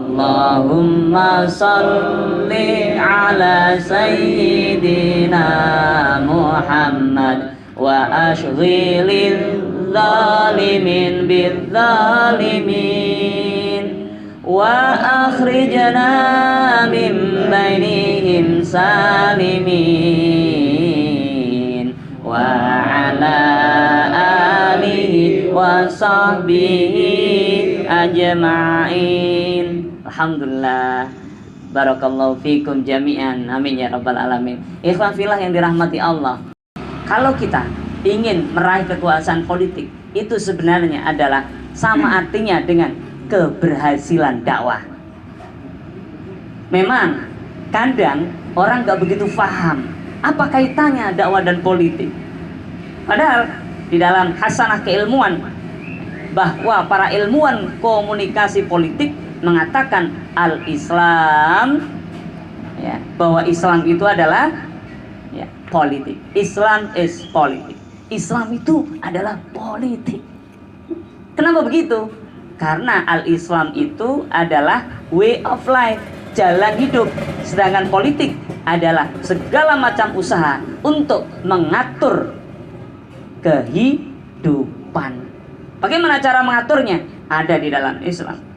Allahumma salli ala sayyidina Muhammad wa ashghilil zalimin bil zalimin wa akhrijna min bainihim salimin wa ala alihi wa sahbihi ajma'in. Alhamdulillah, barakallahu fikum jami'an, amin ya rabbal alamin. Ikhwan fillah yang dirahmati Allah, kalau kita ingin meraih kekuasaan politik, itu sebenarnya adalah sama artinya dengan keberhasilan dakwah. Memang kadang orang gak begitu paham apa kaitannya dakwah dan politik. Padahal di dalam hasanah keilmuan, bahwa para ilmuwan komunikasi politik mengatakan al-Islam, ya, bahwa Islam itu adalah ya, politik. Islam is politik. Islam itu adalah politik. Kenapa begitu? Karena al-Islam itu adalah way of life, jalan hidup. Sedangkan politik adalah segala macam usaha untuk mengatur kehidupan. Bagaimana cara mengaturnya? Ada di dalam Islam.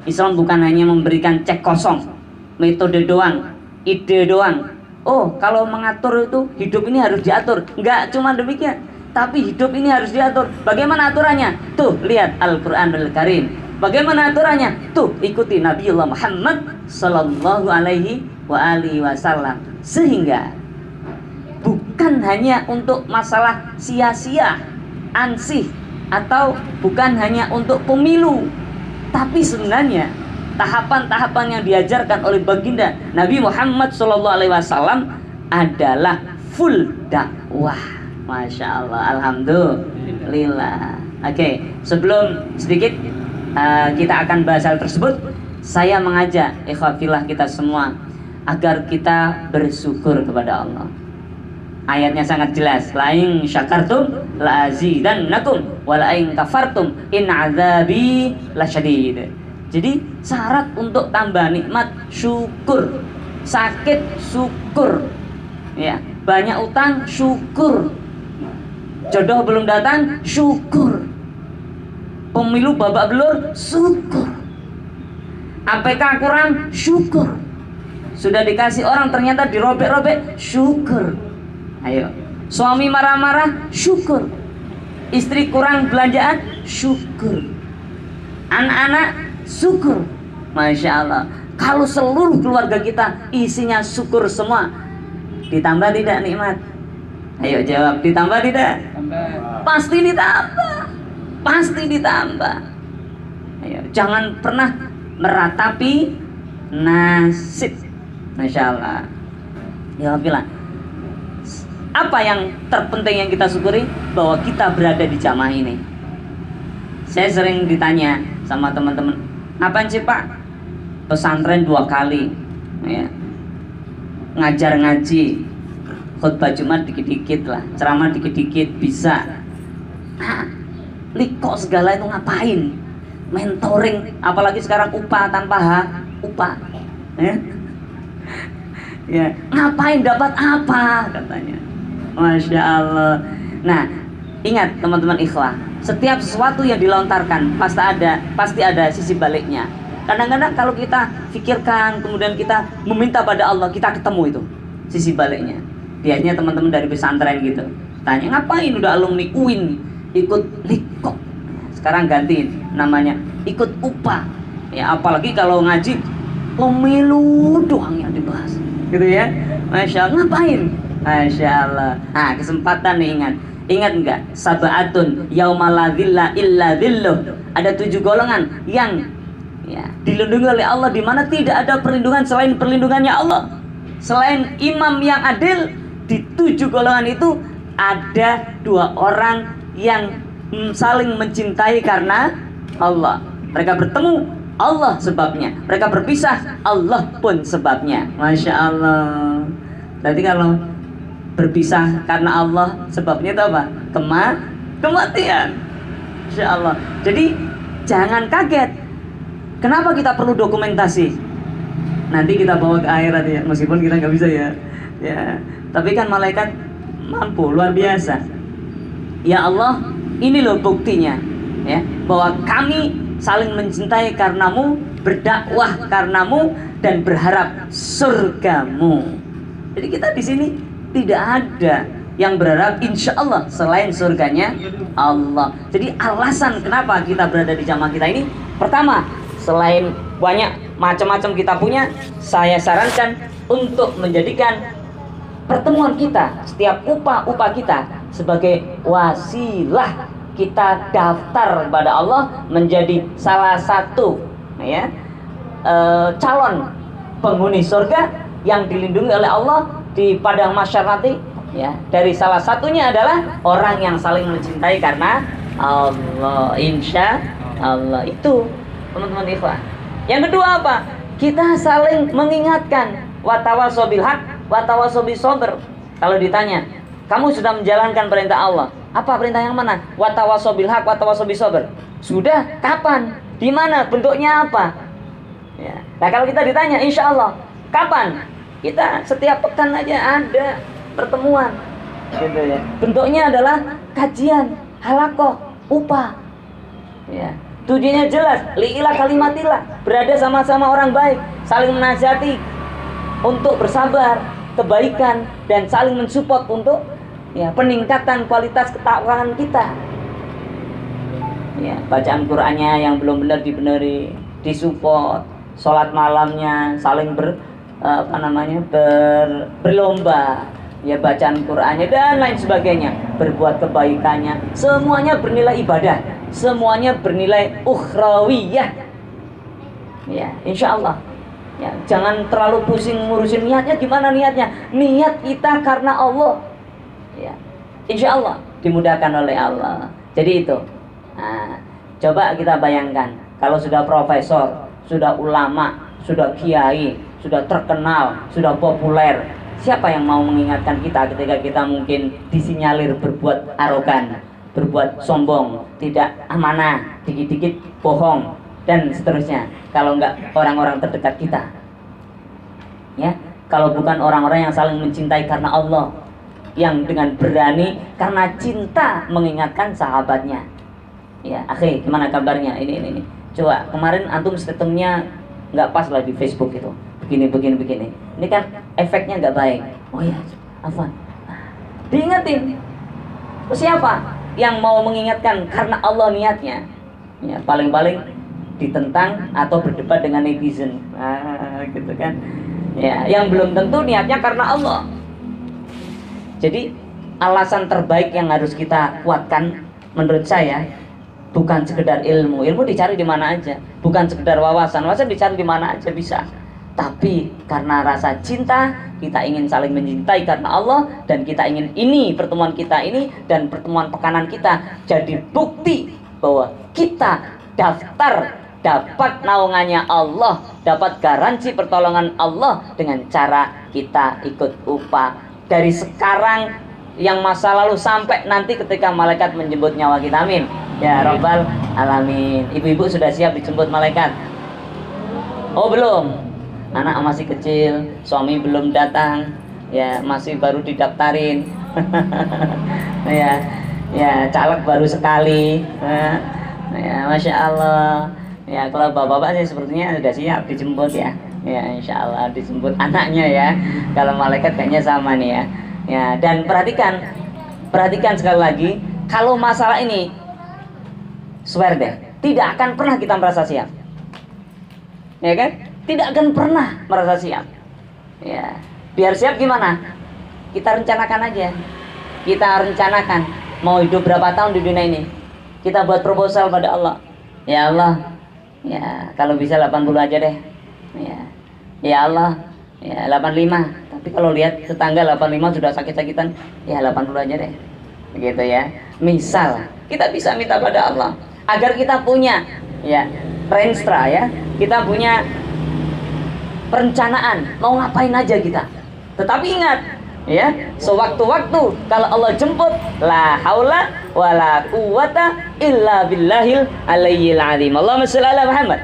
Islam bukan hanya memberikan cek kosong, metode doang, ide doang. Oh, kalau mengatur itu hidup ini harus diatur. Enggak cuma demikian, tapi hidup ini harus diatur. Bagaimana aturannya? Tuh, lihat Al-Qur'anul Karim. Bagaimana aturannya? Tuh, ikuti Nabiullah Muhammad sallallahu alaihi wasallam. Sehingga bukan hanya untuk masalah sia-sia, ansih, atau bukan hanya untuk pemilu, tapi sebenarnya tahapan-tahapan yang diajarkan oleh baginda Nabi Muhammad SAW adalah full dakwah. Masya Allah, alhamdulillah. Oke, sebelum sedikit kita akan bahas hal tersebut, saya mengajak ikhwafillah kita semua agar kita bersyukur kepada Allah. Ayatnya sangat jelas, la in syakartum la azidannakum wa la in kafartum in azabi lasyadid. Jadi syarat untuk tambah nikmat syukur, sakit syukur, ya, banyak utang syukur, jodoh belum datang syukur, pemilu babak belur syukur, APK kurang syukur, sudah dikasih orang ternyata dirobek-robek syukur. Ayo, suami marah-marah syukur, istri kurang belanjaan syukur, anak-anak syukur. Masya Allah, kalau seluruh keluarga kita isinya syukur semua, ditambah tidak nikmat? Ayo jawab, ditambah tidak? Pasti ditambah, pasti ditambah. Ayo, jangan pernah meratapi nasib. Masya Allah. Ya bilang, apa yang terpenting yang kita syukuri? Bahwa kita berada di jamaah ini. Saya sering ditanya sama teman-teman, apaan sih Pak? Pesantren 2 kali, ya, ngajar ngaji, khutbah Jumat dikit-dikit lah, ceramah dikit-dikit bisa. Nah, liko segala itu ngapain? Mentoring, apalagi sekarang upah tanpa upah, ya. Ya, ngapain, dapat apa katanya? Masya Allah. Nah, ingat teman-teman ikhwah, setiap sesuatu yang dilontarkan pasti ada sisi baliknya. Kadang-kadang kalau kita pikirkan kemudian kita meminta pada Allah, kita ketemu itu sisi baliknya. Biasanya teman-teman dari pesantren gitu tanya, ngapain udah alumni UIN ikut likok? Sekarang ganti namanya ikut upah. Ya, apalagi kalau ngaji pemilu doang yang dibahas gitu ya. Masya Allah, ngapain? Masya Allah. Nah, kesempatan nih, ingat enggak? Sab'atun yaumal la dzilla illa dzilluh. Ada 7 golongan yang ya, dilindungi oleh Allah, di mana tidak ada perlindungan selain perlindungannya Allah. Selain imam yang adil, di 7 golongan itu ada 2 orang yang saling mencintai karena Allah. Mereka bertemu, Allah sebabnya. Mereka berpisah, Allah pun sebabnya. Masya Allah. Berarti kalau berpisah karena Allah, sebabnya itu apa? Kematian. Insya Allah. Jadi jangan kaget Kenapa kita perlu dokumentasi? Nanti kita bawa ke akhirat ya, meskipun kita nggak bisa ya. Ya, tapi kan malaikat mampu, luar biasa. Ya Allah, ini loh buktinya, ya, bahwa kami saling mencintai karenamu, berdakwah karenamu, dan berharap surgamu. Jadi kita di sini tidak ada yang berharap insya Allah selain surganya Allah. Jadi alasan kenapa kita berada di jamaah kita ini, pertama, selain banyak macam-macam kita punya, saya sarankan untuk menjadikan pertemuan kita, setiap upah kita sebagai wasilah kita daftar kepada Allah menjadi salah satu ya calon penghuni surga yang dilindungi oleh Allah di padang mahsyar nanti ya. Dari salah satunya adalah orang yang saling mencintai karena Allah, insya Allah. Itu teman-teman ikhwah. Yang kedua apa? Kita saling mengingatkan, watawasau bil haq watawasau bis sabr. Kalau ditanya, kamu sudah menjalankan perintah Allah, apa perintah yang mana? Watawasau bil haq watawasau bis sabr. Sudah, kapan? Di mana? Bentuknya apa? Ya. Nah, kalau kita ditanya, insya Allah, kapan? Kita setiap pekan aja ada pertemuan, gitu ya. Bentuknya adalah kajian, halakoh, upah. Ya. Tujuannya jelas, li'ilah kalimatillah, berada sama-sama orang baik, saling menasihati untuk bersabar, kebaikan, dan saling mensupport untuk ya peningkatan kualitas ketakwaan kita. Ya, bacaan Qur'annya yang belum benar dibeneri, disupport, sholat malamnya saling berlomba, ya bacaan Qur'annya dan lain sebagainya, berbuat kebaikannya, semuanya bernilai ibadah, semuanya bernilai ukhrawiyah. Ya, insya Allah. Ya, jangan terlalu pusing ngurusin niatnya gimana niatnya. Niat kita karena Allah. Ya, insya Allah dimudahkan oleh Allah. Jadi itu. Nah, coba kita bayangkan kalau sudah profesor, sudah ulama, sudah kiai, sudah terkenal, sudah populer, siapa yang mau mengingatkan kita ketika kita mungkin disinyalir berbuat arogan, berbuat sombong, tidak amanah, dikit-dikit bohong, dan seterusnya. Kalau enggak orang-orang terdekat kita, ya, kalau bukan orang-orang yang saling mencintai karena Allah, yang dengan berani karena cinta mengingatkan sahabatnya. Ya, akhi, gimana kabarnya? Ini. Coba kemarin antum statementnya nggak pas lah di Facebook itu. Begini. Ini kan efeknya nggak baik. Oh ya, apa? Diingetin. Siapa yang mau mengingatkan karena Allah niatnya? Ya, paling-paling ditentang atau berdebat dengan netizen. Gitu kan. Ya, yang belum tentu niatnya karena Allah. Jadi alasan terbaik yang harus kita kuatkan menurut saya bukan sekedar ilmu dicari di mana aja, bukan sekedar wawasan dicari di mana aja bisa. Tapi karena rasa cinta, kita ingin saling mencintai karena Allah, dan kita ingin ini pertemuan kita ini dan pertemuan pekanan kita jadi bukti bahwa kita daftar dapat naungannya Allah, dapat garansi pertolongan Allah dengan cara kita ikut upah dari sekarang yang masa lalu sampai nanti ketika malaikat menjemput nyawa kita. Amin ya Rabbal Alamin. Ibu-ibu sudah siap dijemput malaikat? Oh belum, anak masih kecil, suami belum datang, ya masih baru didaftarin. ya caleg baru sekali. Ya Masya Allah. Ya kalau bapak-bapak sih sepertinya sudah siap dijemput ya. Ya insya Allah dijemput anaknya ya. Kalau malaikat kayaknya sama nih ya. Ya, dan perhatikan sekali lagi, kalau masalah ini, swear deh, tidak akan pernah kita merasa siap, ya kan? Tidak akan pernah merasa siap. Ya, biar siap gimana? Kita rencanakan aja. Kita rencanakan mau hidup berapa tahun di dunia ini. Kita buat proposal pada Allah. Ya Allah, ya kalau bisa 80 aja deh. Ya Allah, ya 85. Tapi kalau lihat tetangga 85 sudah sakit-sakitan, ya 80 aja deh. Begitu ya. Misal, kita bisa minta pada Allah agar kita punya ya renstra ya. Kita punya perencanaan mau ngapain aja kita. Tetapi ingat ya, sewaktu-waktu kalau Allah jemput, la haula wala quwata illa billahil aliyyil azim. Allahumma shalli ala Muhammad.